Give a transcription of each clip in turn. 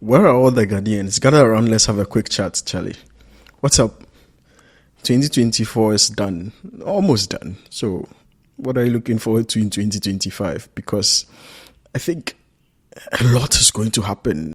Where are all the Ghanaians? Gather around, let's have a quick chat, Charlie. What's up? 2024 is done, almost done. So, what are you looking forward to in 2025? Because I think a lot is going to happen.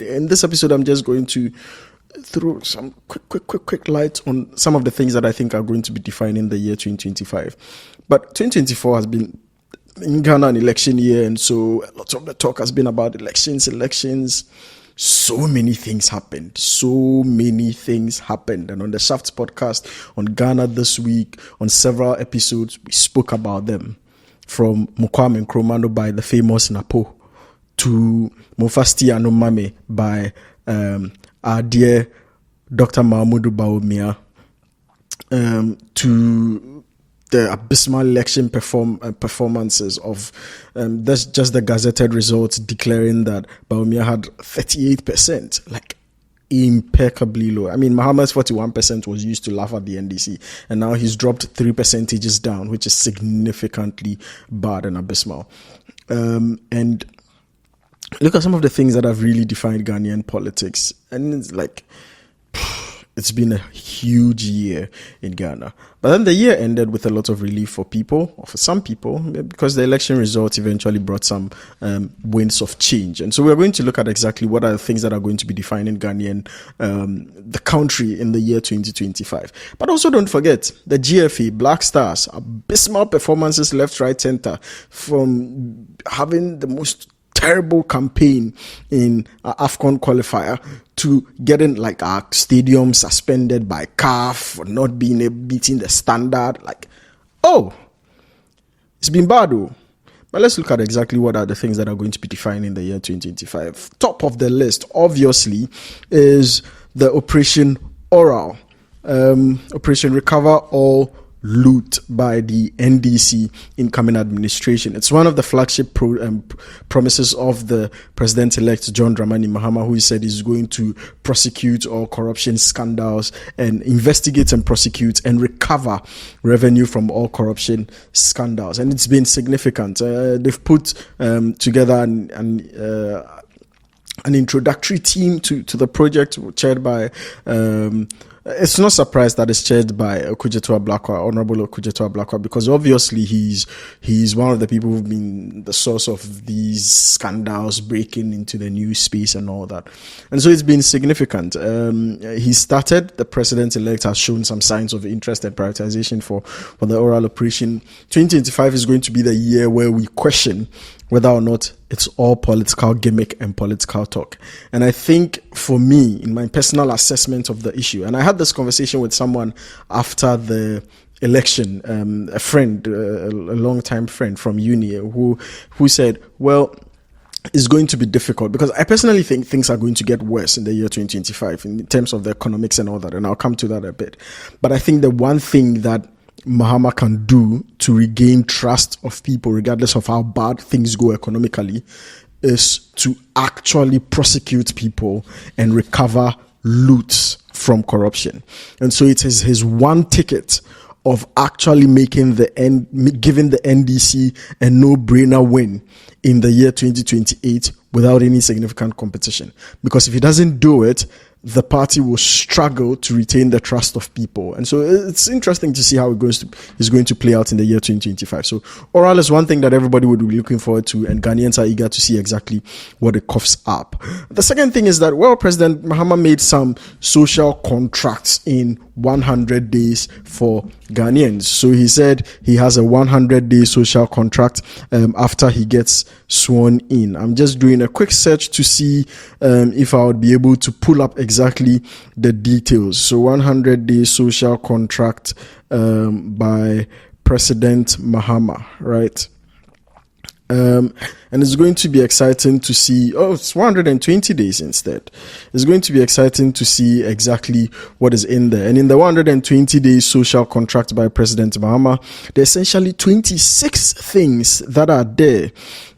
In this episode, I'm just going to throw some quick light on some of the things that I think are going to be defining the year 2025. But 2024 has been in Ghana an election year, and so lots of the talk has been about elections. So many things happened. And on the Shafts podcast on Ghana this week, on several episodes, we spoke about them. From Mukwame Nkrumah by the famous Napo to Mofasti Anomame by our dear Dr. Mahmoud Bawumia, to the abysmal election performances of that's just the gazetted results declaring that Bawumia had 38%, like impeccably low. I mean, Mahama's 41% was used to laugh at the NDC, and now he's dropped 3 percentages down, which is significantly bad and abysmal. And look at some of the things that have really defined Ghanaian politics. And it's like, it's been a huge year in Ghana. But then the year ended with a lot of relief for people, or for some people, because the election results eventually brought some winds of change. And so we're going to look at exactly what are the things that are going to be defining Ghanaian, the country in the year 2025. But also don't forget, the GFA, Black Stars, abysmal performances left, right, center, from having the most terrible campaign in AFCON qualifier to getting like our stadium suspended by CAF for not beating the standard. Like, oh, it's been bad though. But let's look at exactly what are the things that are going to be defining the year 2025. Top of the list, obviously, is the Operation Oral. Operation Recover All Loot by the NDC incoming administration. It's one of the flagship promises of the President-elect John Mahama, who said he's going to prosecute all corruption scandals and investigate and prosecute and recover revenue from all corruption scandals. And it's been significant. They've put together an introductory team to the project, chaired by it's no surprise that it's chaired by Honorable Okudzeto Ablakwa, because obviously he's one of the people who've been the source of these scandals breaking into the news space and all that. And so it's been significant. He started, the president-elect has shown some signs of interest and prioritization for the oral operation. 2025 is going to be the year where we question whether or not it's all political gimmick and political talk. And I think for me, in my personal assessment of the issue, and I had this conversation with someone after the election, a friend, a long-time friend from uni, who said, well, it's going to be difficult, because I personally think things are going to get worse in the year 2025 in terms of the economics and all that, and I'll come to that a bit. But I think the one thing that Mahama can do to regain trust of people, regardless of how bad things go economically, is to actually prosecute people and recover loot from corruption. And so it is his one ticket of actually giving the NDC a no-brainer win in the year 2028 without any significant competition. Because if he doesn't do it, the party will struggle to retain the trust of people. And so it's interesting to see how it is going to play out in the year 2025. So oral is one thing that everybody would be looking forward to, and Ghanaians are eager to see exactly what it coughs up. The second thing is that, well, President Mahama made some social contracts in 100 days for Ghanaians. So he said he has a 100-day social contract after he gets sworn in. I'm just doing a quick search to see if I would be able to pull up exactly the details. So 100-day social contract by President Mahama, right? And it's going to be exciting to see, it's 120 days instead. It's going to be exciting to see exactly what is in there. And in the 120 days social contract by President Mahama, there are essentially 26 things that are there.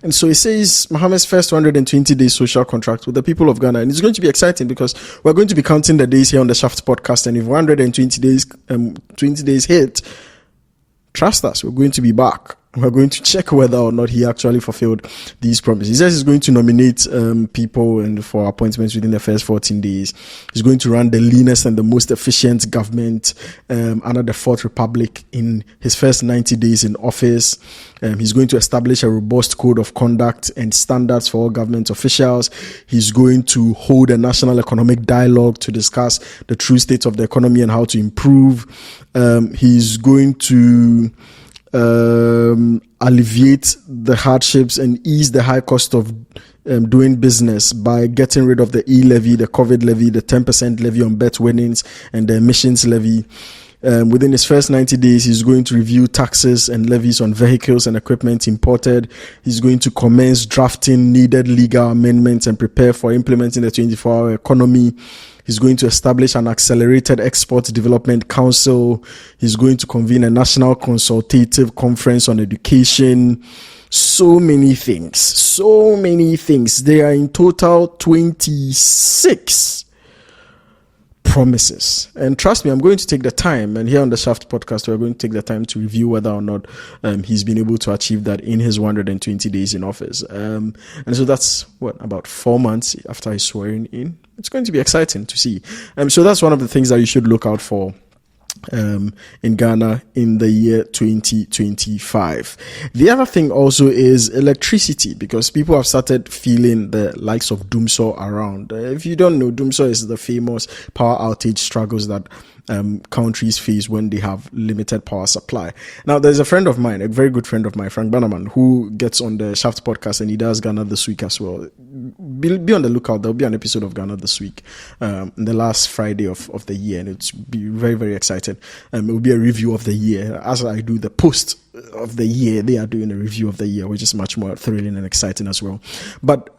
And so it says Mahama's first 120 days social contract with the people of Ghana. And it's going to be exciting because we're going to be counting the days here on the Shaft podcast. And if 120 days, 20 days hit, trust us, we're going to be back. We're going to check whether or not he actually fulfilled these promises. He says he's going to nominate people and for appointments within the first 14 days. He's going to run the leanest and the most efficient government under the Fourth Republic in his first 90 days in office. He's going to establish a robust code of conduct and standards for all government officials. He's going to hold a national economic dialogue to discuss the true state of the economy and how to improve. He's going to alleviate the hardships and ease the high cost of doing business by getting rid of the e-levy, the COVID levy, the 10% levy on bet winnings, and the emissions levy. Within his first 90 days, he's going to review taxes and levies on vehicles and equipment imported. He's going to commence drafting needed legal amendments and prepare for implementing the 24-hour economy. He's going to establish an accelerated export development council. He's going to convene a national consultative conference on education. So many things. There are in total 26 promises. And trust me, I'm going to take the time, and here on the Shaft podcast, we're going to take the time to review whether or not he's been able to achieve that in his 120 days in office. And so that's about 4 months after his swearing in. It's going to be exciting to see. So that's one of the things that you should look out for in Ghana in the year 2025. The other thing also is electricity, because people have started feeling the likes of doomsaw around. If you don't know, doomsaw is the famous power outage struggles that countries face when they have limited power supply. Now, there's a friend of mine, a very good friend of mine, Frank Bannerman, who gets on the Shaft podcast, and he does Ghana This Week as well. Be on the lookout. There'll be an episode of Ghana This Week, the last Friday of the year, and it's be very, very exciting. It will be a review of the year. As I do the post of the year, they are doing a review of the year, which is much more thrilling and exciting as well. But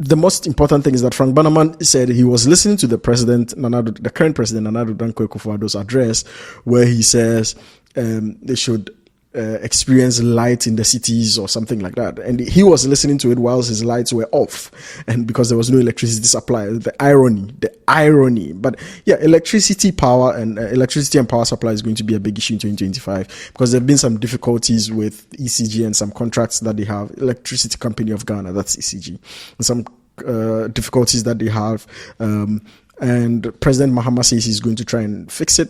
the most important thing is that Frank Bannerman said he was listening to the the current president, Nana Addo Dankwa Akufo-Addo's address, where he says they should experience light in the cities or something like that. And he was listening to it whilst his lights were off, and because there was no electricity supply. The irony. But yeah, electricity and power supply is going to be a big issue in 2025, because there have been some difficulties with ECG and some contracts that they have. Electricity Company of Ghana, that's ECG, and some difficulties that they have. And President Mahama says he's going to try and fix it.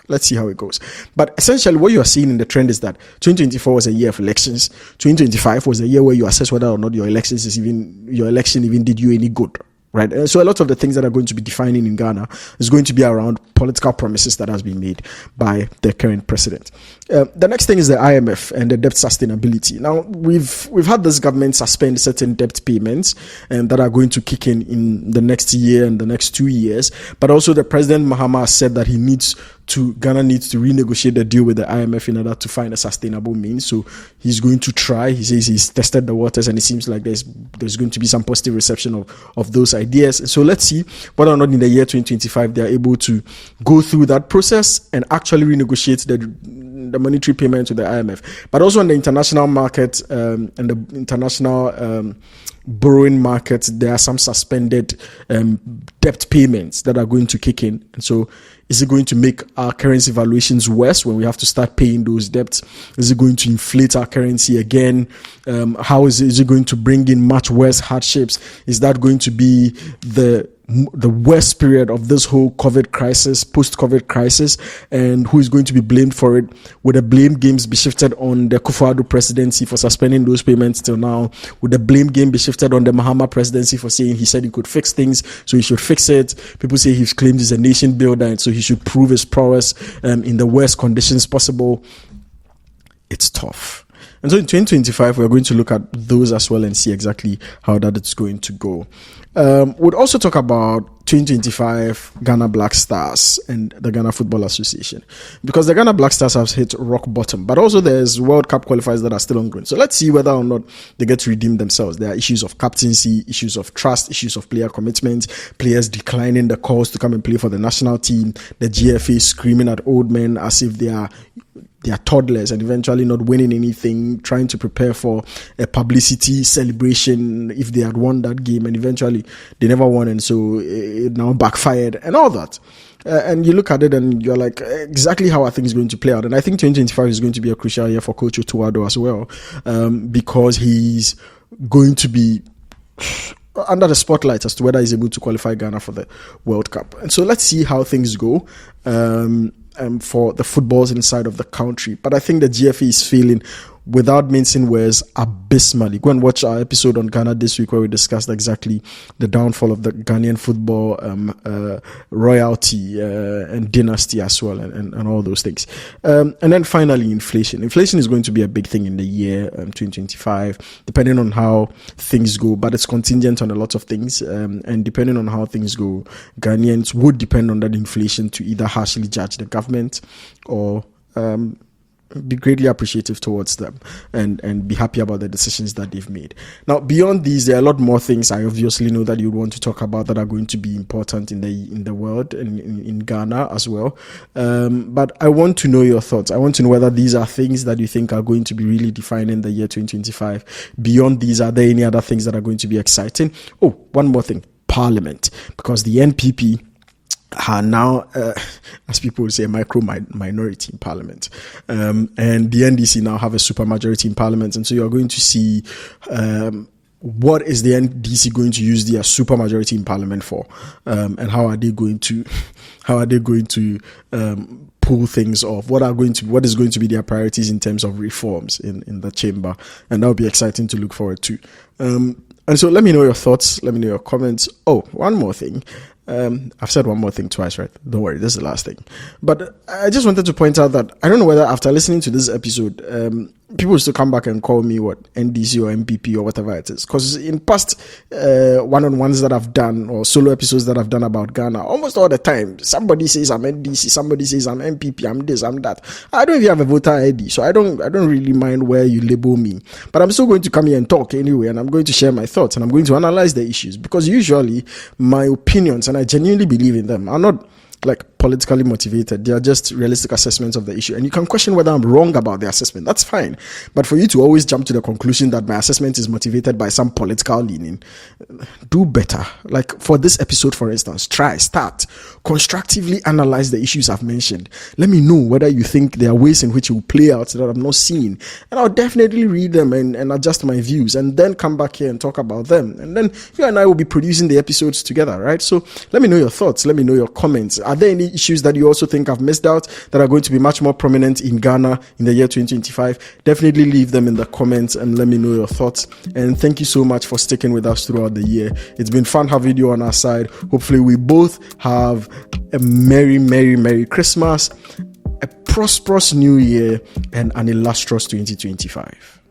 Let's see how it goes. But essentially, what you are seeing in the trend is that 2024 was a year of elections. 2025 was a year where you assess whether or not your election even did you any good. Right. And so a lot of the things that are going to be defining in Ghana is going to be around political promises that has been made by the current president. The next thing is the IMF and the debt sustainability. Now, we've had this government suspend certain debt payments that are going to kick in the next year and the next 2 years. But also the President Mahama said that Ghana needs to renegotiate the deal with the IMF in order to find a sustainable means. So he's going to try. He says he's tested the waters, and it seems like there's going to be some positive reception of those ideas. So let's see whether or not in the year 2025 they are able to go through that process and actually renegotiate the monetary payment to the IMF. But also on the international market and the international borrowing market, there are some suspended debt payments that are going to kick in. And so is it going to make our currency valuations worse when we have to start paying those debts? Is it going to inflate our currency again? How is it going to bring in much worse hardships? Is that going to be the worst period of this whole COVID crisis, post-COVID crisis? And who is going to be blamed for it? Would the blame games be shifted on the Akufo-Addo presidency for suspending those payments till now? Would the blame game be shifted on the Mahama presidency for saying he said he could fix things, so he should fix it? People say he's claimed he's a nation builder, and so he should prove his prowess in the worst conditions possible. It's tough. And so in 2025, we're going to look at those as well and see exactly how that is going to go. We'll also talk about 2025 Ghana Black Stars and the Ghana Football Association, because the Ghana Black Stars have hit rock bottom, but also there's World Cup qualifiers that are still ongoing. So let's see whether or not they get to redeem themselves. There are issues of captaincy, issues of trust, issues of player commitment, players declining the calls to come and play for the national team, the GFA screaming at old men as if they are toddlers and eventually not winning anything, trying to prepare for a publicity celebration if they had won that game, and eventually they never won, and so it now backfired and all that. And you look at it and you're like, exactly how are things going to play out? And I think 2025 is going to be a crucial year for Coach Otuado as well, because he's going to be under the spotlight as to whether he's able to qualify Ghana for the World Cup. And so let's see how things go for the footballs inside of the country. But I think the GFA is feeling, without mincing words, abysmally. Go and watch our episode on Ghana this week where we discussed exactly the downfall of the Ghanaian football royalty and dynasty as well, and all those things. And then finally, inflation. Inflation is going to be a big thing in the year 2025, depending on how things go, but it's contingent on a lot of things. And depending on how things go, Ghanaians would depend on that inflation to either harshly judge the government or be greatly appreciative towards them and be happy about the decisions that they've made. Now, beyond these, there are a lot more things I obviously know that you want to talk about that are going to be important in the world and in Ghana as well. But I want to know your thoughts. I want to know whether these are things that you think are going to be really defining the year 2025. Beyond these, are there any other things that are going to be exciting? Oh, one more thing, Parliament, because the NPP are now, as people would say, a minority in Parliament. And the NDC now have a super majority in Parliament. And so you're going to see what is the NDC going to use their super majority in Parliament for, and how are they going to pull things off? What is going to be their priorities in terms of reforms in the chamber? And that will be exciting to look forward to. And so let me know your thoughts. Let me know your comments. Oh, one more thing. I've said one more thing twice, right? Don't worry, this is the last thing. But I just wanted to point out that I don't know whether after listening to this episode, people will still come back and call me NDC or MPP or whatever it is. Because in past one-on-ones that I've done or solo episodes that I've done about Ghana, almost all the time, somebody says I'm NDC, somebody says I'm MPP, I'm this, I'm that. I don't even have a voter ID, so I don't really mind where you label me. But I'm still going to come here and talk anyway, and I'm going to share my thoughts, and I'm going to analyze the issues, because usually my opinions, and I genuinely believe in them, are not like politically motivated. They are just realistic assessments of the issue. And you can question whether I'm wrong about the assessment. That's fine. But for you to always jump to the conclusion that my assessment is motivated by some political leaning, do better. Like for this episode, for instance, start constructively analyze the issues I've mentioned. Let me know whether you think there are ways in which it will play out that I'm not seeing. And I'll definitely read them and adjust my views, and then come back here and talk about them. And then you and I will be producing the episodes together, right? So let me know your thoughts. Let me know your comments. Are there any issues that you also think I've missed out that are going to be much more prominent in Ghana in the year 2025? Definitely leave them in the comments and let me know your thoughts. And thank you so much for sticking with us throughout the year. It's been fun having you on our side. Hopefully we both have a merry Christmas, a prosperous new year, and an illustrious 2025.